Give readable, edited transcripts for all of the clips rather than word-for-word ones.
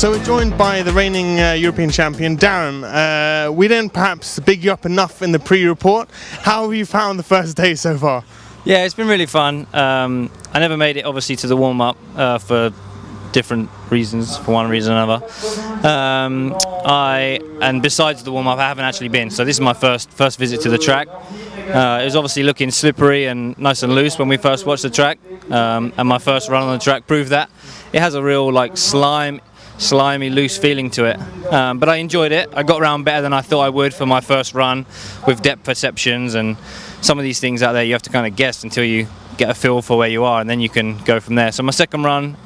So we're joined by the reigning European champion, Darren. We didn't perhaps big you up enough in the pre-report. How have you found the first day so far? Yeah, it's been really fun. I never made it, obviously, to the warm-up for different reasons, for one reason or another. And besides the warm-up, I haven't actually been. So this is my first visit to the track. It was obviously looking slippery and nice and loose when we first watched the track. And my first run on the track proved that. It has a real like slimy, loose feeling to it. But I enjoyed it. I got around better than I thought I would for my first run, with depth perceptions and some of these things out there you have to kind of guess until you get a feel for where you are, and then you can go from there. So my second run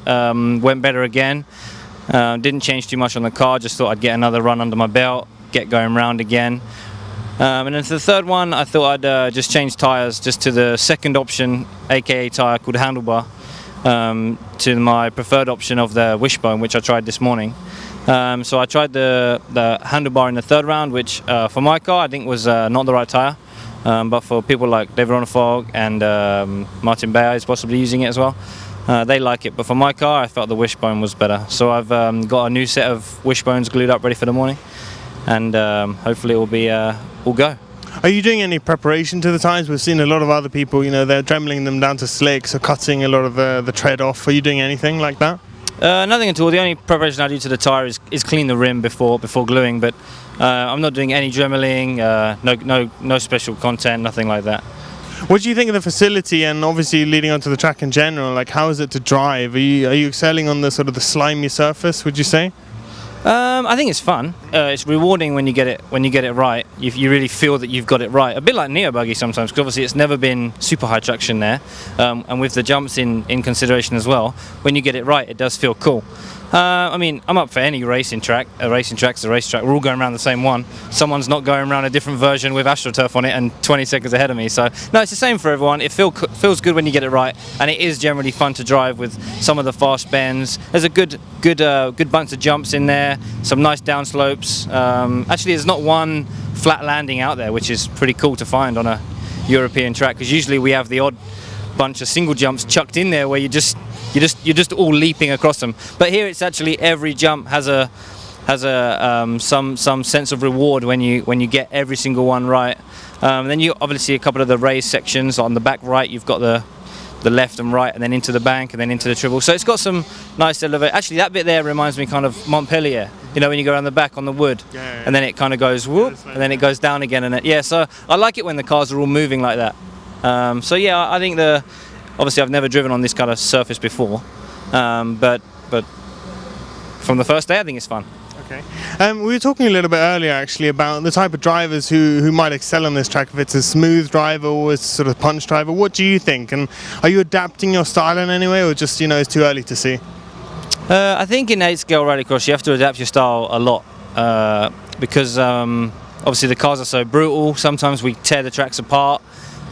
went better again. Didn't change too much on the car, just thought I'd get another run under my belt, get going round again. And then for the third one, I thought I'd just change tyres just to the second option, aka tyre called handlebar, to my preferred option of the wishbone, which I tried this morning. So I tried the handlebar in the third round, which for my car I think was not the right tyre. But for people like David Ronefog and Martin Beyer is possibly using it as well, they like it. But for my car, I felt the wishbone was better. So I've got a new set of wishbones glued up ready for the morning, and hopefully it will be all go. Are you doing any preparation to the tyres? We've seen a lot of other people, you know, they're dremeling them down to slicks or cutting a lot of the tread off. Are you doing anything like that? Nothing at all. The only preparation I do to the tyre is clean the rim before gluing, but I'm not doing any dremeling, no special content, nothing like that. What do you think of the facility, and obviously leading onto the track in general? Like, how is it to drive? Are you excelling on the sort of the slimy surface, would you say? I think it's fun. It's rewarding when you get it right. You really feel that you've got it right. A bit like Neo Buggy sometimes, because obviously it's never been super high traction there, and with the jumps in consideration as well, when you get it right, it does feel cool. I mean, I'm up for any racing track. A racing track's a racetrack. We're all going around the same one. Someone's not going around a different version with AstroTurf on it and 20 seconds ahead of me. So no, it's the same for everyone. It feels good when you get it right, and it is generally fun to drive with some of the fast bends. There's a good bunch of jumps in there. Some nice downslopes. Actually, there's not one flat landing out there, which is pretty cool to find on a European track, because usually we have the odd bunch of single jumps chucked in there where you're just all leaping across them. But here it's actually every jump has some sense of reward when you get every single one right. Then you obviously a couple of the raised sections on the back right. You've got the left and right, and then into the bank, and then into the triple. So it's got some nice elevation. Actually, that bit there reminds me kind of Montpellier. You know, when you go around the back on the wood, and then it kind of goes whoop, and then it goes down again. And so I like it when the cars are all moving like that. So yeah, I think obviously I've never driven on this kind of surface before, but from the first day I think it's fun. Okay. We were talking a little bit earlier actually about the type of drivers who might excel on this track, if it's a smooth driver or a sort of punch driver. What do you think, and are you adapting your style in any way, or just, you know, it's too early to see? I think in 8-scale rallycross you have to adapt your style a lot, because obviously the cars are so brutal. Sometimes we tear the tracks apart.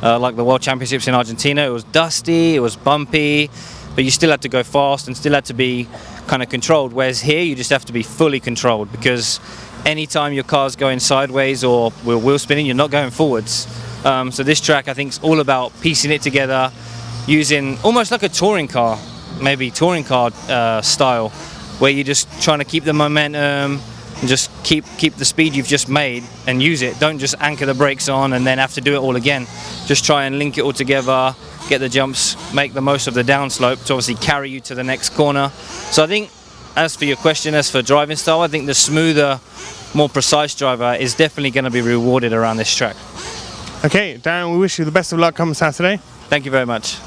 Like the World Championships in Argentina, it was dusty, it was bumpy, but you still had to go fast and still had to be kind of controlled. Whereas here, you just have to be fully controlled, because anytime your car's going sideways or wheel spinning, you're not going forwards. So this track, I think, is all about piecing it together, using almost like a touring car, maybe touring car style, where you're just trying to keep the momentum, and just keep the speed you've just made and use it. Don't just anchor the brakes on and then have to do it all again. Just try and link it all together, get the jumps, make the most of the downslope to obviously carry you to the next corner. So I think, as for your question, as for driving style, I think the smoother, more precise driver is definitely going to be rewarded around this track. Okay, Darren, we wish you the best of luck come Saturday. Thank you very much.